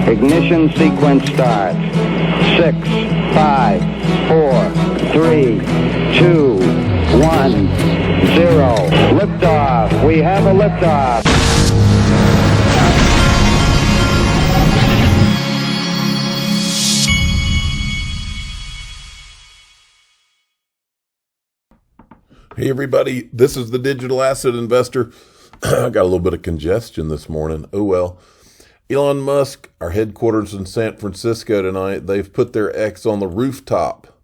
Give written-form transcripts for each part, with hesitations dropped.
Ignition sequence starts. 6, 5, 4, 3, 2, 1, 0. Liftoff. We have a liftoff. Hey everybody, this is the Digital Asset Investor. I got a little bit of congestion this morning. Oh well. Elon Musk, our headquarters in San Francisco tonight, they've put their X on the rooftop.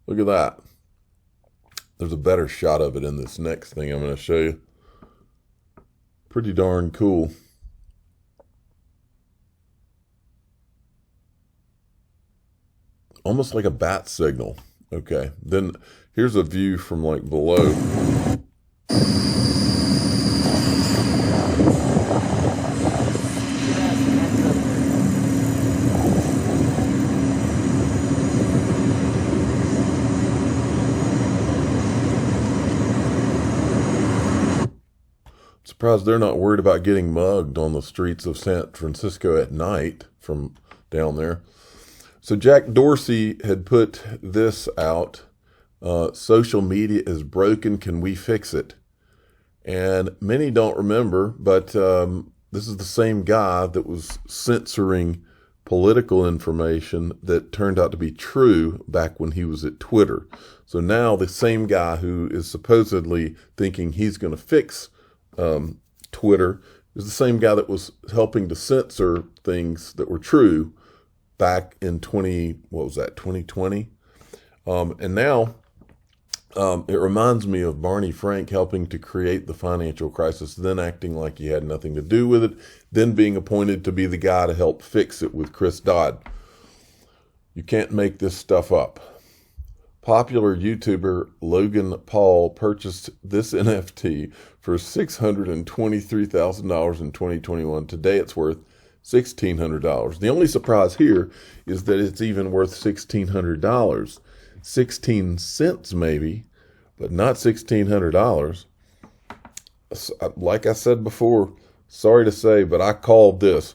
Look at that. There's a better shot of it in this next thing I'm going to show you. Pretty darn cool. Almost like a bat signal. Okay, then here's a view from like below. Surprised they're not worried about getting mugged on the streets of San Francisco at night from down there. So Jack Dorsey had put this out. Social media is broken. Can we fix it? And many don't remember, but this is the same guy that was censoring political information that turned out to be true back when he was at Twitter. So now the same guy who is supposedly thinking he's going to fix Twitter is the same guy that was helping to censor things that were true back in 2020? And now it reminds me of Barney Frank helping to create the financial crisis, then acting like he had nothing to do with it, then being appointed to be the guy to help fix it with Chris Dodd. You can't make this stuff up. Popular YouTuber Logan Paul purchased this NFT for $623,000 in 2021. Today it's worth $1,600. The only surprise here is that it's even worth $1,600. 16 cents maybe, but not $1,600. Like I said before, sorry to say, but I called this.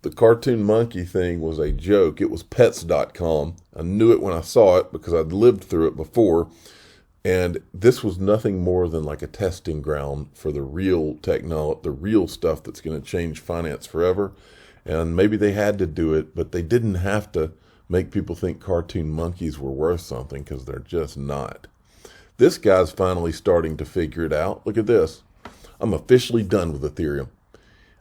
The cartoon monkey thing was a joke. It was pets.com. I knew it when I saw it because I'd lived through it before. And this was nothing more than like a testing ground for the real technology, the real stuff that's going to change finance forever. And maybe they had to do it, but they didn't have to make people think cartoon monkeys were worth something because they're just not. This guy's finally starting to figure it out. Look at this. I'm officially done with Ethereum.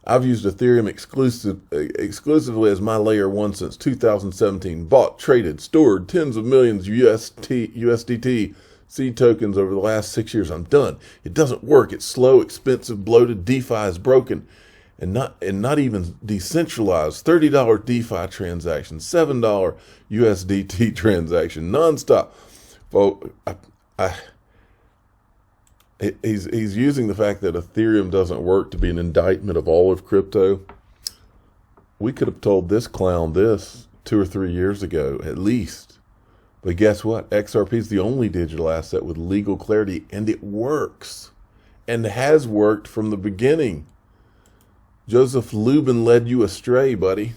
I've used Ethereum exclusively as my layer one since 2017. Bought, traded, stored tens of millions USDT seed tokens over the last 6 years. I'm done. It doesn't work. It's slow, expensive, bloated. DeFi is broken, and not even decentralized. $30 DeFi transaction, $7 USDT transaction, nonstop. Well, He's using the fact that Ethereum doesn't work to be an indictment of all of crypto. We could have told this clown this 2 or 3 years ago, at least. But guess what? XRP is the only digital asset with legal clarity, and it works. And has worked from the beginning. Joseph Lubin led you astray, buddy.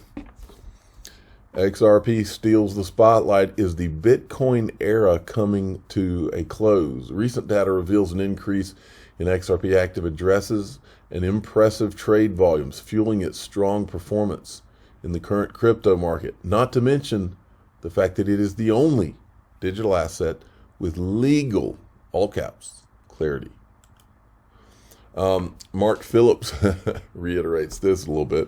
XRP steals the spotlight. Is the Bitcoin era coming to a close? Recent data reveals an increase in XRP active addresses and impressive trade volumes, fueling its strong performance in the current crypto market. Not to mention the fact that it is the only digital asset with legal, all caps, clarity. Mark Phillips reiterates this a little bit.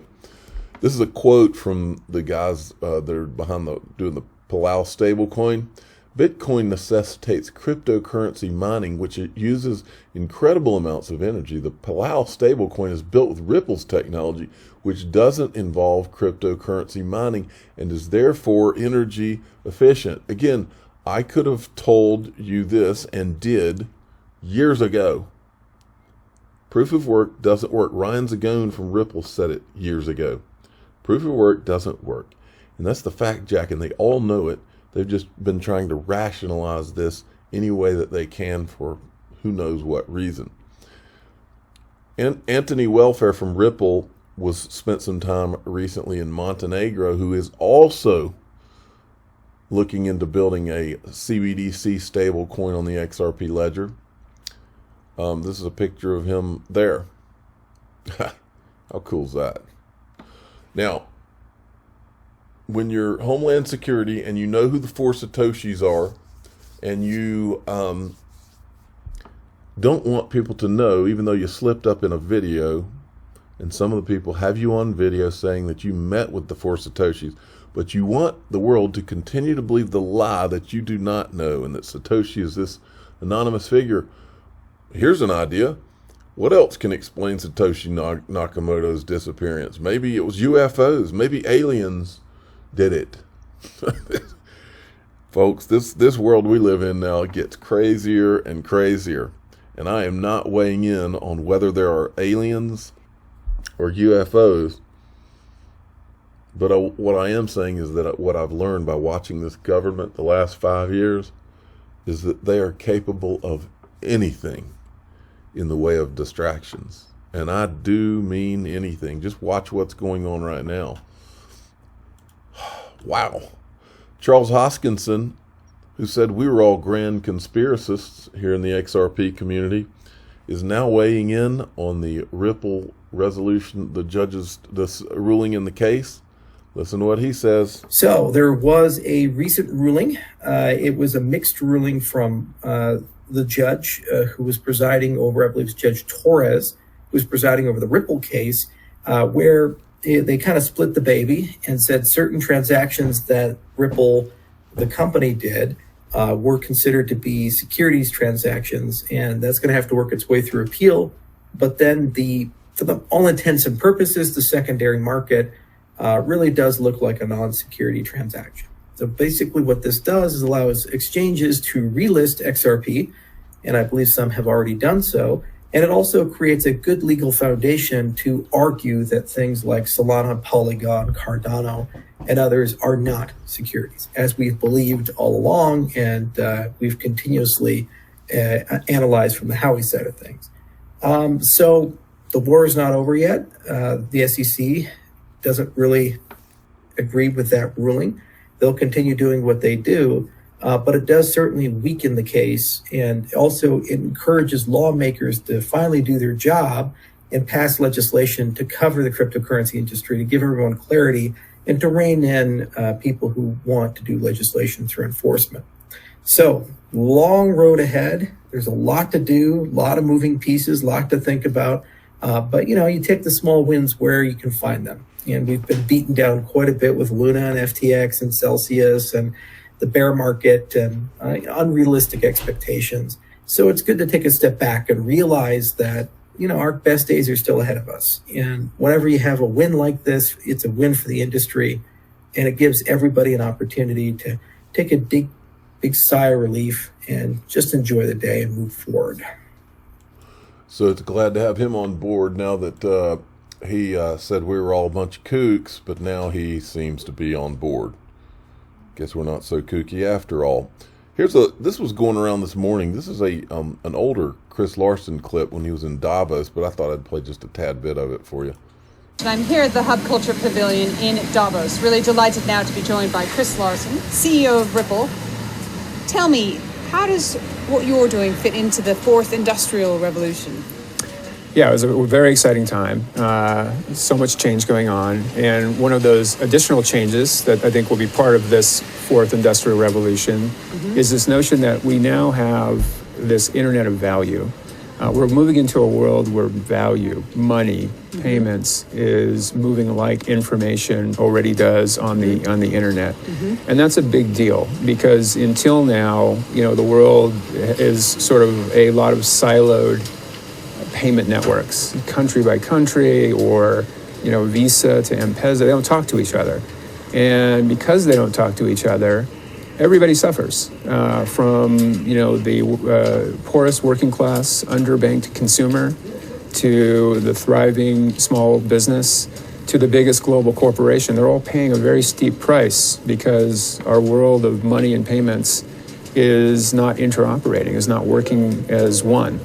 This is a quote from the guys that are behind doing the Palau stablecoin. Bitcoin necessitates cryptocurrency mining, which it uses incredible amounts of energy. The Palau stablecoin is built with Ripple's technology, which doesn't involve cryptocurrency mining and is therefore energy efficient. Again, I could have told you this and did years ago. Proof of work doesn't work. Ryan Zagone from Ripple said it years ago. Proof of work doesn't work. And that's the fact, Jack, and they all know it. They've just been trying to rationalize this any way that they can for who knows what reason. And Anthony Welfare from Ripple spent some time recently in Montenegro, who is also looking into building a CBDC stable coin on the XRP ledger. This is a picture of him there. How cool is that? Now, when you're Homeland Security and you know who the 4 Satoshis are, and you don't want people to know, even though you slipped up in a video, and some of the people have you on video saying that you met with the 4 Satoshis, but you want the world to continue to believe the lie that you do not know and that Satoshi is this anonymous figure. Here's an idea. What else can explain Satoshi Nakamoto's disappearance? Maybe it was UFOs. Maybe aliens did it. Folks, this world we live in now gets crazier and crazier. And I am not weighing in on whether there are aliens or UFOs. But what I am saying is that what I've learned by watching this government the last 5 years is that they are capable of anything in the way of distractions. And I do mean anything. Just watch what's going on right now. Wow. Charles Hoskinson, who said we were all grand conspiracists here in the XRP community, is now weighing in on the Ripple resolution, the judge's ruling in the case. Listen to what he says. So there was a recent ruling. It was a mixed ruling from the judge who was presiding over, I believe it's Judge Torres, who was presiding over the Ripple case, where they kind of split the baby and said certain transactions that Ripple, the company, did were considered to be securities transactions, and that's going to have to work its way through appeal. But then for the all intents and purposes, the secondary market really does look like a non-security transaction. So basically what this does is allows exchanges to relist XRP, and I believe some have already done so. And it also creates a good legal foundation to argue that things like Solana, Polygon, Cardano, and others are not securities, as we've believed all along, and we've continuously analyzed from the Howey side of things. So the war is not over yet. The SEC doesn't really agree with that ruling. They'll continue doing what they do, but it does certainly weaken the case, and also encourages lawmakers to finally do their job and pass legislation to cover the cryptocurrency industry, to give everyone clarity, and to rein in people who want to do legislation through enforcement. So, long road ahead. There's a lot to do, a lot of moving pieces, a lot to think about. But, you take the small wins where you can find them. And we've been beaten down quite a bit with Luna and FTX and Celsius and the bear market and unrealistic expectations. So it's good to take a step back and realize that, our best days are still ahead of us. And whenever you have a win like this, it's a win for the industry. And it gives everybody an opportunity to take a big sigh of relief and just enjoy the day and move forward. So it's glad to have him on board now that he said we were all a bunch of kooks, but now he seems to be on board. Guess we're not so kooky after all. This was going around this morning. This is an older Chris Larson clip when he was in Davos, but I thought I'd play just a tad bit of it for you. I'm here at the Hub Culture Pavilion in Davos. Really delighted now to be joined by Chris Larson, CEO of Ripple. Tell me, how does what you're doing fit into the fourth industrial revolution? Yeah, it was a very exciting time. So much change going on. And one of those additional changes that I think will be part of this fourth industrial revolution is this notion that we now have this internet of value. We're moving into a world where value, money, payments is moving like information already does on the internet. And that's a big deal because until now, the world is sort of a lot of siloed payment networks, country by country, or Visa to M-Pesa. They don't talk to each other, and because they don't talk to each other, everybody suffers from the poorest working class, underbanked consumer, to the thriving small business, to the biggest global corporation. They're all paying a very steep price because our world of money and payments is not interoperating, is not working as one.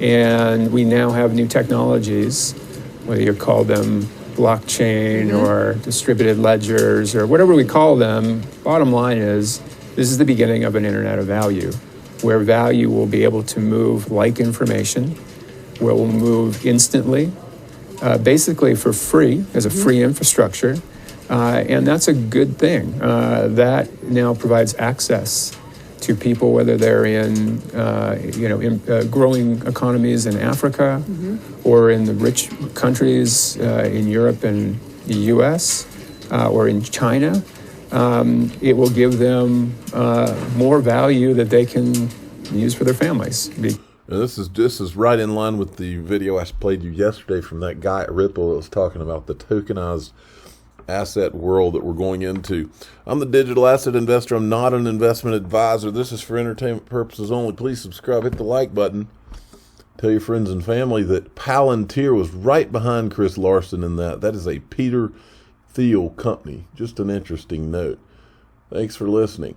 And we now have new technologies, whether you call them blockchain or distributed ledgers or whatever we call them, bottom line is this is the beginning of an internet of value, where value will be able to move like information, where it will move instantly, basically for free, as a free infrastructure. And that's a good thing. That now provides access to people, whether they're in, growing economies in Africa or in the rich countries in Europe and the U.S. Or in China. It will give them more value that they can use for their families. Now this is right in line with the video I played you yesterday from that guy at Ripple that was talking about the tokenized asset world that we're going into. I'm the digital asset investor. I'm not an investment advisor. This is for entertainment purposes only. Please subscribe, hit the like button. Tell your friends and family that Palantir was right behind Chris Larson in that. That is a Peter Thiel company. Just an interesting note. Thanks for listening.